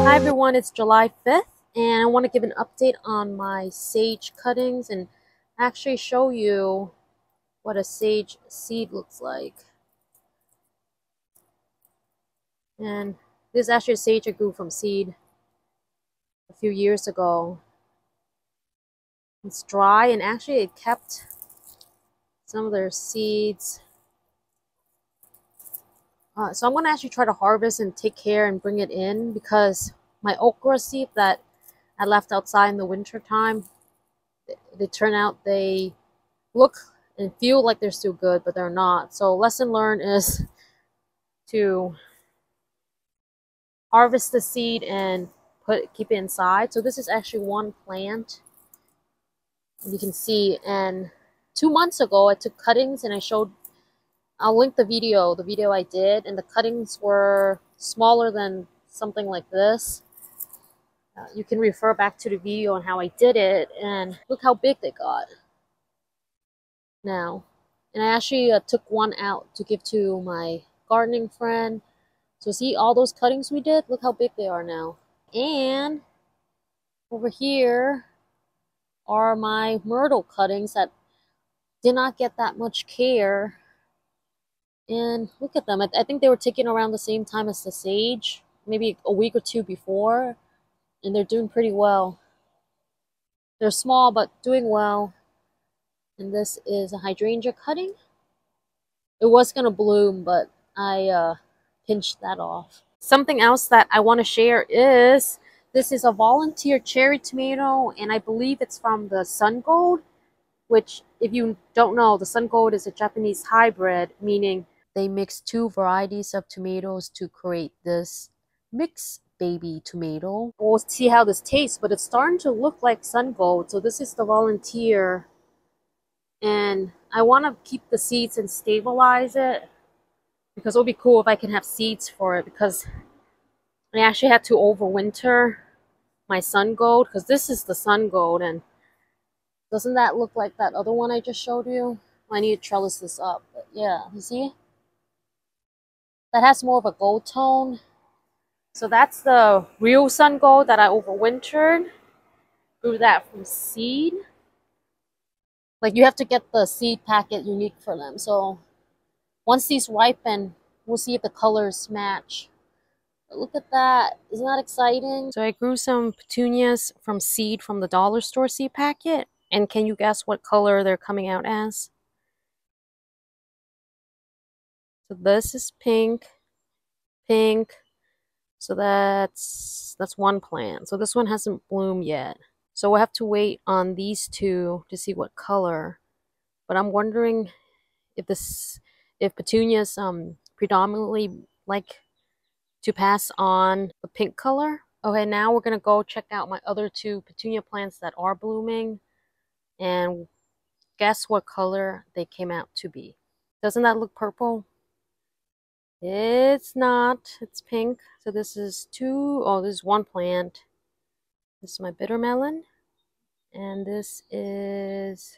Hi everyone, it's July 5th and I want to give an update on my sage cuttings and actually show you what a sage seed looks like. And this is actually a sage I grew from seed a few years ago. It's dry and actually it kept some of their seeds. So I'm going to actually try to harvest and take care and bring it in because my okra seed that I left outside in the winter time, they turn out they look and feel like they're still good, but they're not. So lesson learned is to harvest the seed and keep it inside. So this is actually one plant. You can see, and 2 months ago I took cuttings and I'll link the video I did, and the cuttings were smaller than something like this. You can refer back to the video on how I did it, and look how big they got now. And I actually took one out to give to my gardening friend. So see all those cuttings we did? Look how big they are now. And over here are my myrtle cuttings that did not get that much care. And look at them. I think they were taken around the same time as the sage, maybe a week or two before. And they're doing pretty well. They're small, but doing well. And this is a hydrangea cutting. It was going to bloom, but I pinched that off. Something else that I want to share is this is a volunteer cherry tomato, and I believe it's from the Sun Gold, which if you don't know, the Sun Gold is a Japanese hybrid, meaning they mix two varieties of tomatoes to create this mixed baby tomato. We'll see how this tastes, but it's starting to look like Sun Gold. So this is the volunteer, and I want to keep the seeds and stabilize it because it would be cool if I can have seeds for it, because I actually had to overwinter my Sun Gold because this is the Sun Gold, and doesn't that look like that other one I just showed you? I need to trellis this up, but yeah, you see? That has more of a gold tone. So that's the real Sun Gold that I overwintered. Grew that from seed. Like, you have to get the seed packet unique for them. So once these ripen, we'll see if the colors match. But look at that. Isn't that exciting? So I grew some petunias from seed from the dollar store seed packet. And can you guess what color they're coming out as? So this is pink. Pink. So that's one plant. So this one hasn't bloomed yet. So we'll have to wait on these two to see what color. But I'm wondering if petunias predominantly like to pass on the pink color. Okay, now we're gonna go check out my other two petunia plants that are blooming and guess what color they came out to be. Doesn't that look purple? It's not. It's pink. So this is this is one plant. This is my bitter melon. And this is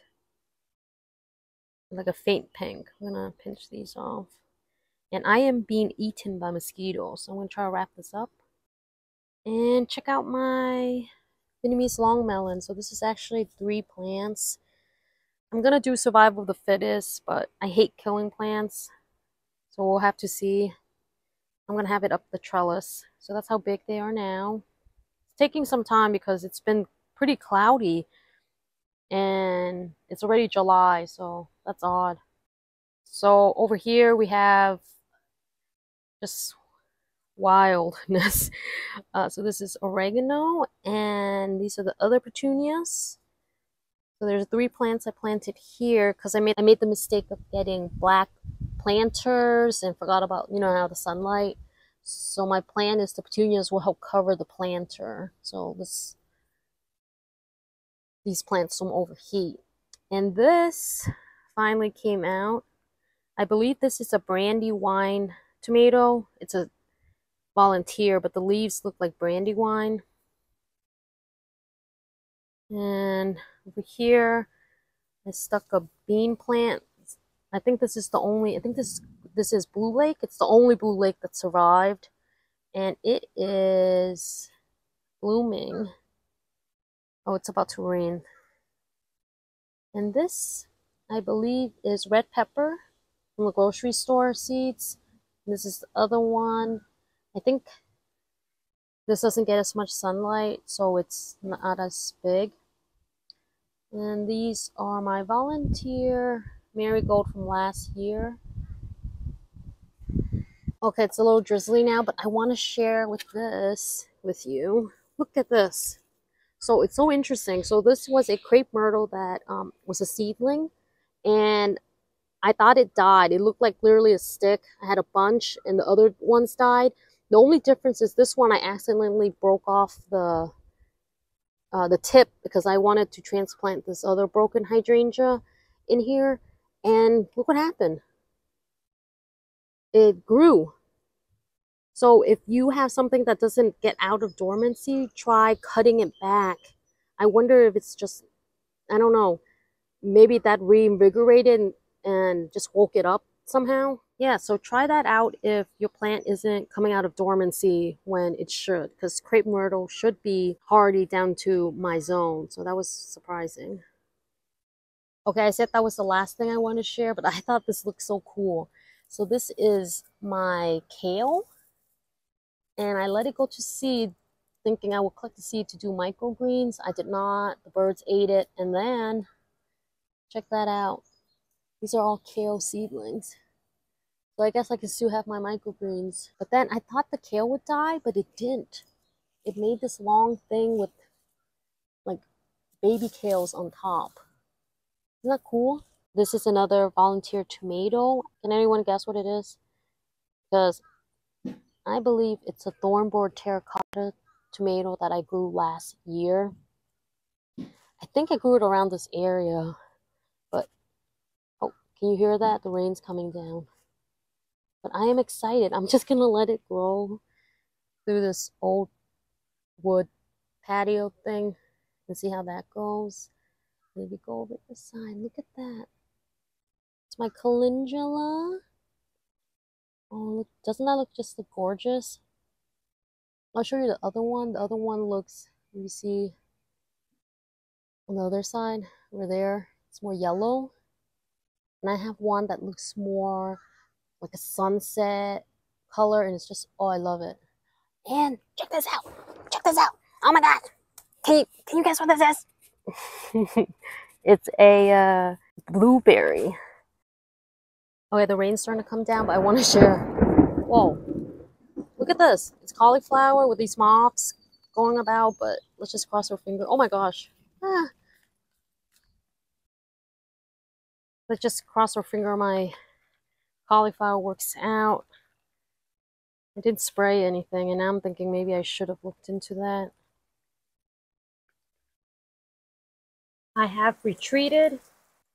like a faint pink. I'm gonna pinch these off. And I am being eaten by mosquitoes. So I'm gonna try to wrap this up. And check out my Vietnamese long melon. So this is actually 3 plants. I'm gonna do survival of the fittest, but I hate killing plants. So we'll have to see. I'm going to have it up the trellis. So that's how big they are now. It's taking some time because it's been pretty cloudy. And it's already July, so that's odd. So over here we have just wildness. So this is oregano, and these are the other petunias. So there's 3 plants I planted here because I made the mistake of getting black planters and forgot about, how the sunlight. So my plan is the petunias will help cover the planter. So these plants don't overheat. And this finally came out. I believe this is a Brandywine tomato. It's a volunteer, but the leaves look like Brandywine. And over here, I stuck a bean plant. I think this is This is Blue Lake. It's the only Blue Lake that survived. And it is blooming. Oh, it's about to rain. And this, I believe, is red pepper from the grocery store seeds. And this is the other one. I think this doesn't get as much sunlight, so it's not as big. And these are my volunteer marigold from last year. Okay, it's a little drizzly now, but I want to share with you. Look at this. So it's so interesting. So this was a crepe myrtle that was a seedling, and I thought it died. It looked like literally a stick. I had a bunch, and the other ones died. The only difference is this one I accidentally broke off the tip because I wanted to transplant this other broken hydrangea in here, and look what happened. It grew. So if you have something that doesn't get out of dormancy, try cutting it back. I wonder if it's just, I don't know, maybe that reinvigorated and just woke it up somehow. Yeah, so try that out if your plant isn't coming out of dormancy when it should, because crepe myrtle should be hardy down to my zone. So that was surprising. Okay, I said that was the last thing I wanted to share, but I thought this looked so cool. So this is my kale, and I let it go to seed, thinking I would collect the seed to do microgreens. I did not. The birds ate it, and then check that out. These are all kale seedlings. So I guess I can still have my microgreens. But then I thought the kale would die, but it didn't. It made this long thing with like baby kales on top. Isn't that cool? This is another volunteer tomato. Can anyone guess what it is? Because I believe it's a thornboard terracotta tomato that I grew last year. I think I grew it around this area. But, oh, can you hear that? The rain's coming down. But I am excited. I'm just going to let it grow through this old wood patio thing and see how that goes. Maybe go over this side. Look at that. It's my calendula. Oh, look, doesn't that look just gorgeous? I'll show you the other one. The other one looks, you see on the other side over there, it's more yellow. And I have one that looks more like a sunset color, and it's just, oh, I love it. And check this out. Check this out. Oh my God. Can you guess what this is? It's a blueberry. Okay, the rain's starting to come down, but I want to share. Whoa. Look at this. It's cauliflower with these moths going about, but let's just cross our finger. Oh my gosh. Ah. Let's just cross our finger. My cauliflower works out. I didn't spray anything, and now I'm thinking maybe I should have looked into that. I have retreated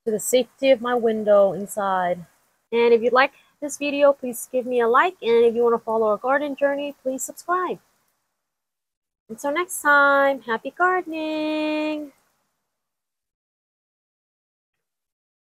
to the safety of my window inside. And if you like this video, please give me a like. And if you want to follow our garden journey, please subscribe. Until next time, happy gardening!